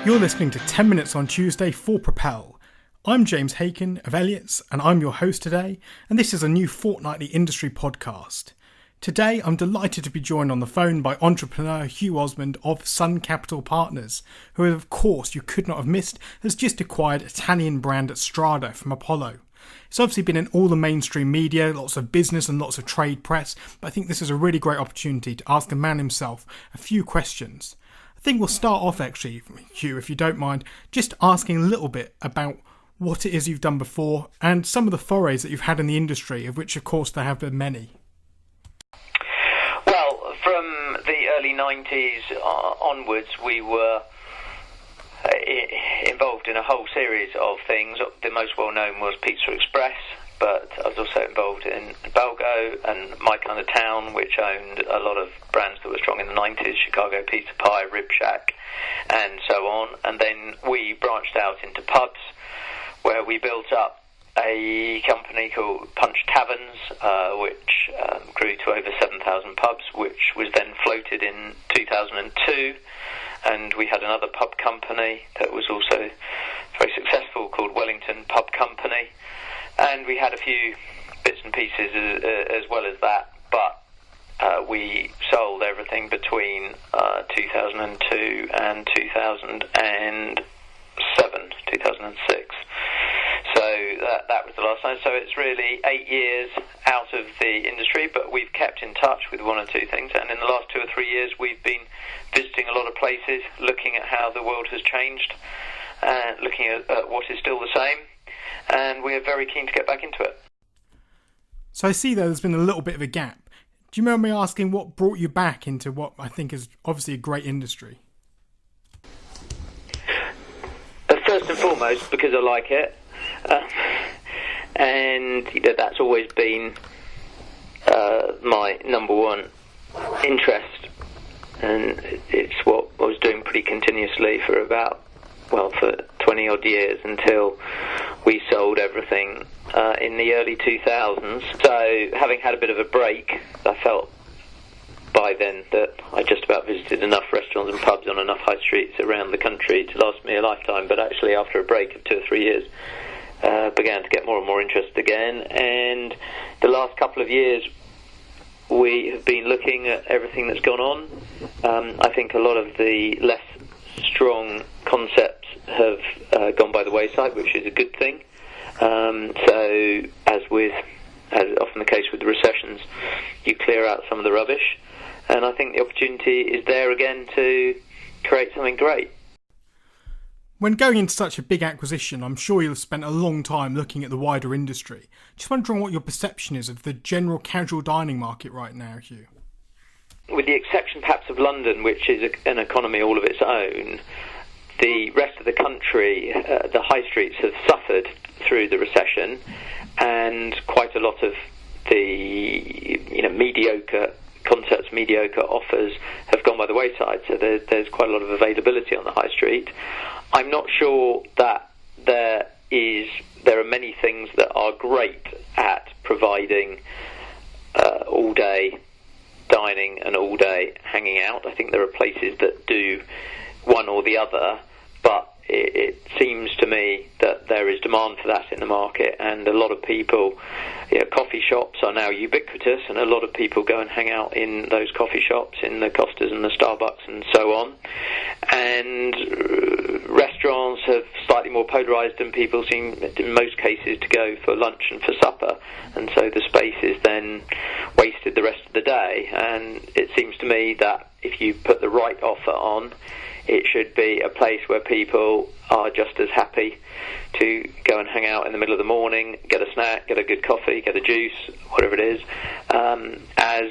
You're listening to 10 Minutes on Tuesday for Propel. I'm James Hacon of Elliotts, and I'm your host today, and this is a new fortnightly industry podcast. Today, I'm delighted to be joined on the phone by entrepreneur Hugh Osmond of Sun Capital Partners, who, of course, you could not have missed, has just acquired Italian brand Strada from Apollo. It's obviously been in all the mainstream media, lots of business and lots of trade press, but I think this is a really great opportunity to ask the man himself a few questions. I think we'll start off actually, Hugh, if you don't mind, just asking a little bit about what it is you've done before and some of the forays that you've had in the industry, of which of course there have been many. Well, from the early 90s onwards, we were involved in a whole series of things. The most well known was Pizza Express, but I was also involved in Balgo and My Kind of Town, which owned a lot of brands that were strong in the 90s, Chicago Pizza Pie, Rib Shack, and so on. And then we branched out into pubs, where we built up a company called Punch Taverns, which grew to over 7,000 pubs, which was then floated in 2002. And we had another pub company that was also very successful called Wellington Pub Company. And we had a few bits and pieces as well as that, but we sold everything between 2002 and 2006. So that was the last time. So it's really 8 years out of the industry, but we've kept in touch with one or two things. And in the last 2 or 3 years, we've been visiting a lot of places, looking at how the world has changed, looking at what is still the same. And we're very keen to get back into it. So I see there's been a little bit of a gap. Do you remember me asking what brought you back into what I think is obviously a great industry? First and foremost, because I like it. And that's always been my number one interest. And it's what I was doing pretty continuously for 20 odd years until we sold everything in the early 2000s. So having had a bit of a break, I felt by then that I just about visited enough restaurants and pubs on enough high streets around the country to last me a lifetime. But actually after a break of 2 or 3 years, began to get more and more interested again. And the last couple of years we have been looking at everything that's gone on. I think a lot of the less strong concepts have gone by the wayside, which is a good thing. So as often the case with the recessions, you clear out some of the rubbish, and I think the opportunity is there again to create something great. When going into such a big acquisition, I'm sure you'll have spent a long time looking at the wider industry. Just wondering what your perception is of the general casual dining market right now, Hugh. With the exception perhaps of London, which is an economy all of its own, the rest of the country, the high streets have suffered through the recession, and quite a lot of the mediocre concepts, mediocre offers have gone by the wayside. So there's quite a lot of availability on the high street. I'm not sure that there are many things that are great at providing all-day dining and all-day hanging out. I think there are places that do one or the other, but it seems to me that there is demand for that in the market, and a lot of people, coffee shops are now ubiquitous, and a lot of people go and hang out in those coffee shops, in the Costas and the Starbucks and so on. And restaurants have slightly more polarised, and people seem, in most cases, to go for lunch and for supper, and so the space is then wasted the rest of the day. And it seems to me that if you put the right offer on, it should be a place where people are just as happy to go and hang out in the middle of the morning, get a snack, get a good coffee, get a juice, whatever it is, as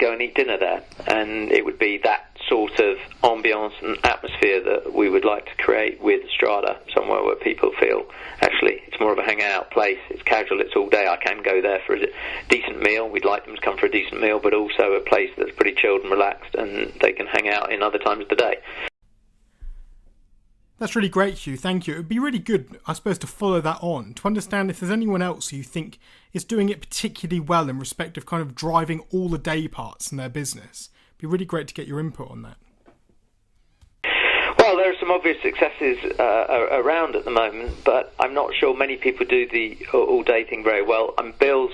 go and eat dinner there. And it would be that sort of ambience and atmosphere that we would like to create with Strada, somewhere where people feel actually it's more of a hangout place, it's casual, it's all day, I can go there for a decent meal, we'd like them to come for a decent meal, but also a place that's pretty chilled and relaxed and they can hang out in other times of the day. That's really great, Hugh. Thank you. It would be really good, I suppose, to follow that on, to understand if there's anyone else who you think is doing it particularly well in respect of kind of driving all the day parts in their business. It'd be really great to get your input on that. Well, there are some obvious successes around at the moment, but I'm not sure many people do the all-day thing very well. And Bill's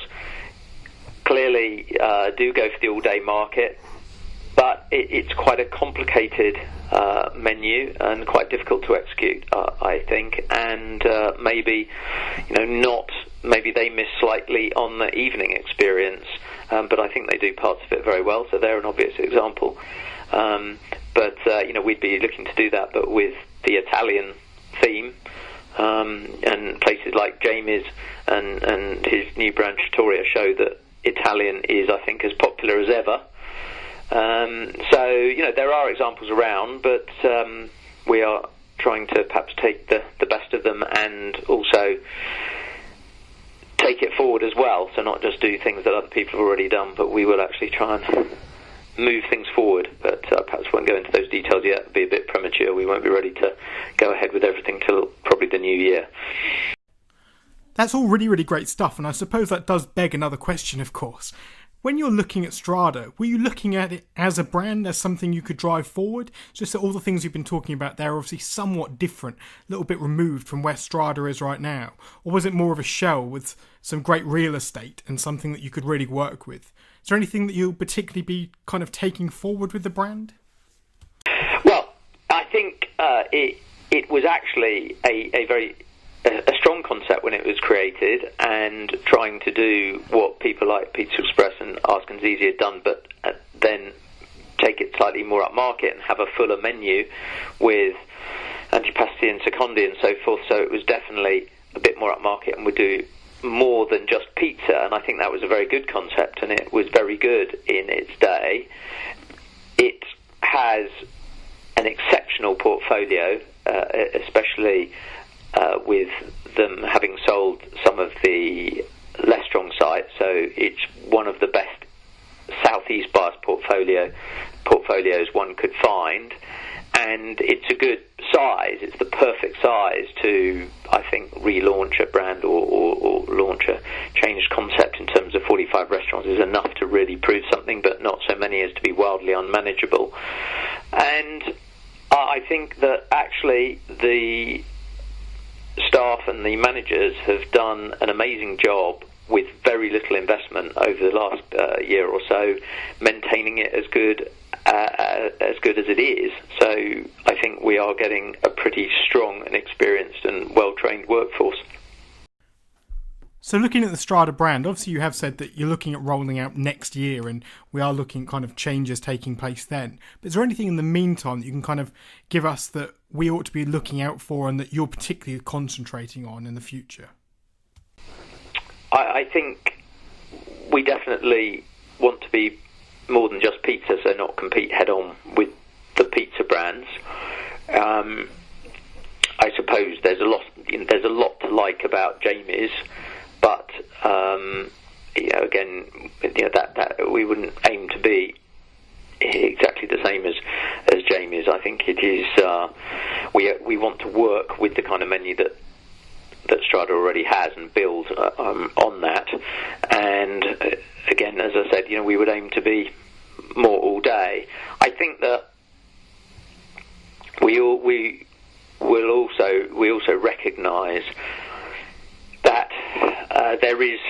clearly do go for the all-day market, but it's quite a complicated menu and quite difficult to execute, I think. And maybe they miss slightly on the evening experience, but I think they do parts of it very well. So they're an obvious example. But we'd be looking to do that, but with the Italian theme, and places like Jamie's and his new brand Trattoria show that Italian is, I think, as popular as ever. There are examples around, but we are trying to perhaps take the best of them and also take it forward as well. So not just do things that other people have already done, but we will actually try and move things forward. But perhaps won't go into those details yet. It'll be a bit premature. We won't be ready to go ahead with everything till probably the new year. That's all really, really great stuff, and I suppose that does beg another question, of course. When you're looking at Strada, were you looking at it as a brand, as something you could drive forward? Just that all the things you've been talking about there are obviously somewhat different, a little bit removed from where Strada is right now. Or was it more of a shell with some great real estate and something that you could really work with? Is there anything that you'll particularly be kind of taking forward with the brand? Well, I think it was actually a very strong concept when it was created, and trying to do what people like Pizza Express and Ask and Zizi had done, but then take it slightly more upmarket and have a fuller menu with antipasti and secondi and so forth. So it was definitely a bit more upmarket and would do more than just pizza, and I think that was a very good concept, and it was very good in its day. It has an exceptional portfolio, especially with them having sold some of the less strong sites, so it's one of the best southeast biased portfolios one could find, and it's a good size. It's the perfect size to, I think, relaunch a brand or launch a changed concept. In terms of 45 restaurants is enough to really prove something, but not so many as to be wildly unmanageable. And I think that actually the staff and the managers have done an amazing job with very little investment over the last year or so, maintaining it as good as it is. So I think we are getting a pretty strong and experienced and well-trained workforce. So looking at the Strada brand, obviously you have said that you're looking at rolling out next year, and we are looking at kind of changes taking place then. But is there anything in the meantime that you can kind of give us that we ought to be looking out for and that you're particularly concentrating on in the future? I think we definitely want to be more than just pizza, so not compete head-on with the pizza brands. I suppose there's a lot to like about Jamie's, but that we wouldn't aim to be exactly the same as Jamie's. I think it is we want to work with the kind of menu that Strada already has and build on that. And again, as I said, we would aim to be more all day. I think that we also recognise that there is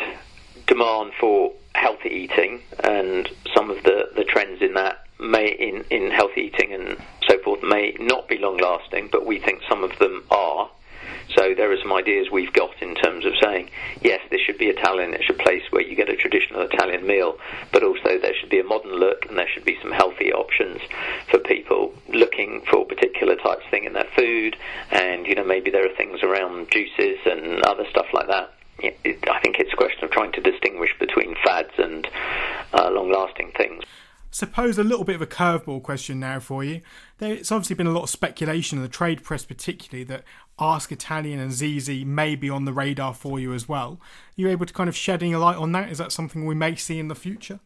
demand for healthy eating, and some of the trends in that in healthy eating and so forth may not be long lasting, but we think some of them are. So there are some ideas we've got in terms of saying, yes, this should be Italian, it's a place where you get a traditional Italian meal, but also there should be a modern look and there should be some healthy options for people looking for particular types of thing in their food, and maybe there are things around juices and other stuff like that. I think it's a question of trying to distinguish between fads and long-lasting things. Suppose a little bit of a curveball question now for you. There's obviously been a lot of speculation in the trade press particularly that Ask Italian and Zizi may be on the radar for you as well. Are you able to kind of shedding a light on that? Is that something we may see in the future?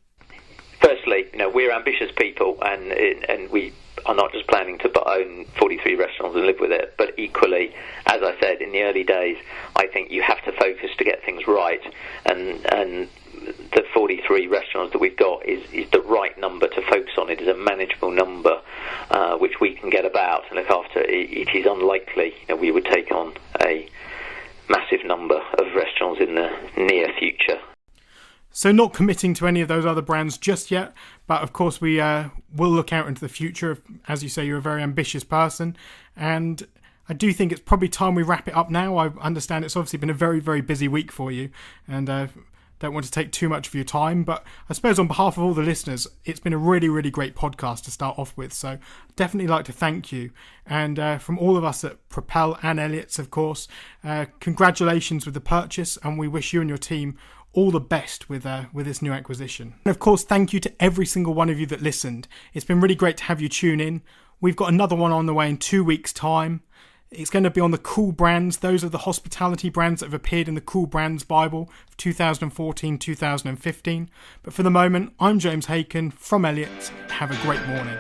Firstly, we're ambitious people, and we are not just planning to own 43 restaurants and live with it, but equally, as I said, in the early days, I think you have to focus to get things right, and the 43 restaurants that we've got is the right number to focus on. It is a manageable number. which we can get about and look after, it is unlikely that we would take on a massive number of restaurants in the near future. So not committing to any of those other brands just yet, but of course we will look out into the future. As you say, you're a very ambitious person, and I do think it's probably time we wrap it up now. I understand it's obviously been a very, very busy week for you, and don't want to take too much of your time, but I suppose on behalf of all the listeners, it's been a really, really great podcast to start off with, so I'd definitely like to thank you. And from all of us at Propel and Elliotts, of course, congratulations with the purchase, and we wish you and your team all the best with this new acquisition. And of course, thank you to every single one of you that listened. It's been really great to have you tune in. We've got another one on the way in 2 weeks' time. It's going to be on the Cool Brands. Those are the hospitality brands that have appeared in the Cool Brands Bible of 2014-2015. But for the moment, I'm James Hacon from Elliotts. Have a great morning.